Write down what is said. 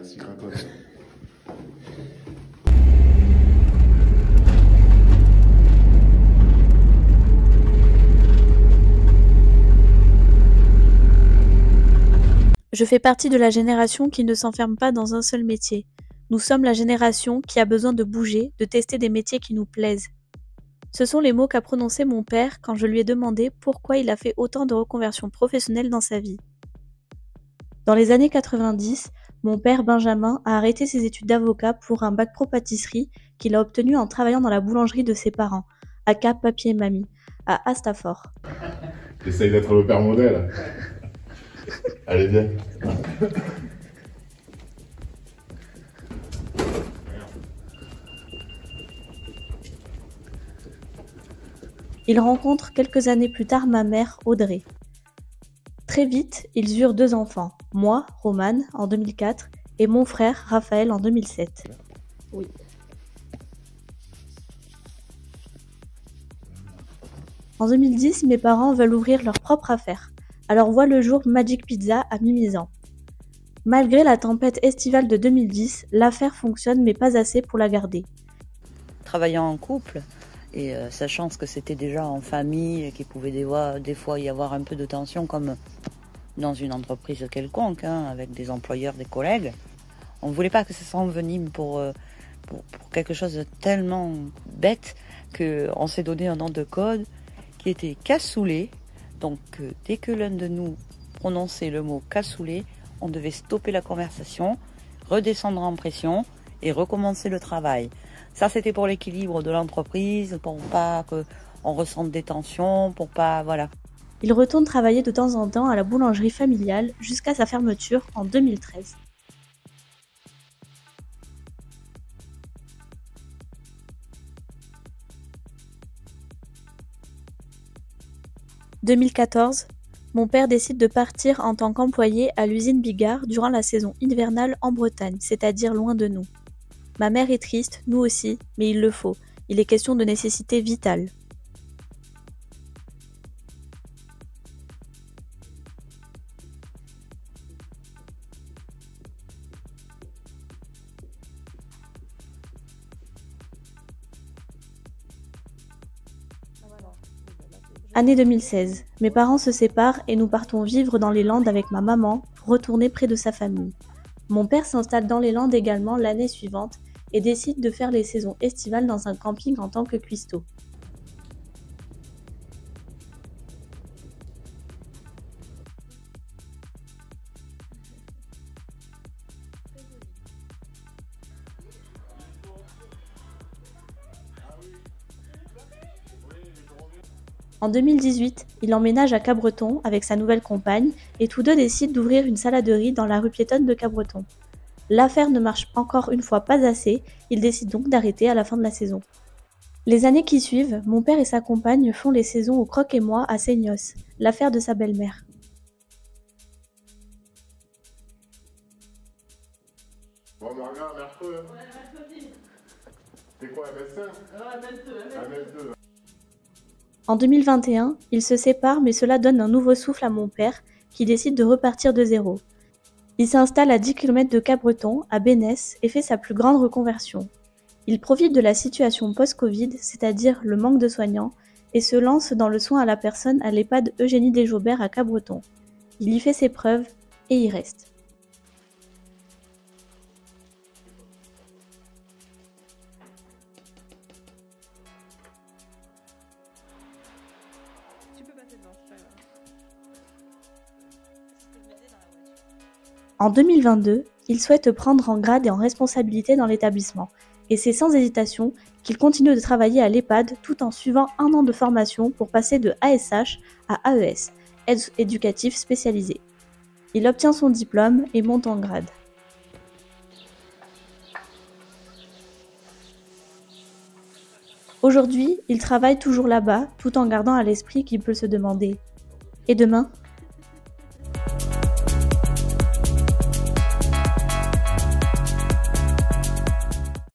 merci gratos. Je fais partie de la génération qui ne s'enferme pas dans un seul métier. Nous sommes la génération qui a besoin de bouger, de tester des métiers qui nous plaisent. Ce sont les mots qu'a prononcés mon père quand je lui ai demandé pourquoi il a fait autant de reconversions professionnelles dans sa vie. Dans les années 90, mon père Benjamin a arrêté ses études d'avocat pour un bac pro pâtisserie qu'il a obtenu en travaillant dans la boulangerie de ses parents, à Cap Papier et Mamie, à Astafort. J'essaye d'être le père modèle. Allez, viens. Il rencontre quelques années plus tard ma mère, Audrey. Très vite, ils eurent 2 enfants, moi, Romane, en 2004, et mon frère, Raphaël, en 2007. Oui. En 2010, mes parents veulent ouvrir leur propre affaire. Alors voit le jour Magic Pizza à Mimizan. Malgré la tempête estivale de 2010, l'affaire fonctionne mais pas assez pour la garder. Travaillant en couple, et sachant que c'était déjà en famille, et qu'il pouvait des fois y avoir un peu de tension comme dans une entreprise quelconque, avec des employeurs, des collègues, on ne voulait pas que ça s'envenime pour quelque chose de tellement bête qu'on s'est donné un nom de code qui était cassoulet. Donc dès que l'un de nous prononçait le mot cassoulet, on devait stopper la conversation, redescendre en pression et recommencer le travail. Ça, c'était pour l'équilibre de l'entreprise, pour pas qu'on ressente des tensions, pour pas... voilà. Il retourne travailler de temps en temps à la boulangerie familiale jusqu'à sa fermeture en 2013. « 2014, mon père décide de partir en tant qu'employé à l'usine Bigard durant la saison hivernale en Bretagne, c'est-à-dire loin de nous. Ma mère est triste, nous aussi, mais il le faut. Il est question de nécessité vitale. Année 2016, mes parents se séparent et nous partons vivre dans les Landes avec ma maman pour retourner près de sa famille. Mon père s'installe dans les Landes également l'année suivante et décide de faire les saisons estivales dans un camping en tant que cuistot. En 2018, il emménage à Cabreton avec sa nouvelle compagne et tous deux décident d'ouvrir une saladerie dans la rue piétonne de Cabreton. L'affaire ne marche encore une fois pas assez, ils décident donc d'arrêter à la fin de la saison. Les années qui suivent, mon père et sa compagne font les saisons au Croc et Moi à Seignos, l'affaire de sa belle-mère. Bon, Marga, mercredi. Ouais, mercredi. T'es quoi, MS1 MS2. En 2021, ils se séparent mais cela donne un nouveau souffle à mon père qui décide de repartir de zéro. Il s'installe à 10 km de Cabreton, à Bénesse, et fait sa plus grande reconversion. Il profite de la situation post-Covid, c'est-à-dire le manque de soignants, et se lance dans le soin à la personne à l'EHPAD Eugénie Desjaubert à Cabreton. Il y fait ses preuves et y reste. En 2022, il souhaite prendre en grade et en responsabilité dans l'établissement, et c'est sans hésitation qu'il continue de travailler à l'EHPAD tout en suivant 1 an de formation pour passer de ASH à AES, aide éducatif spécialisé. Il obtient son diplôme et monte en grade. Aujourd'hui, il travaille toujours là-bas tout en gardant à l'esprit qu'il peut se demander « Et demain ?»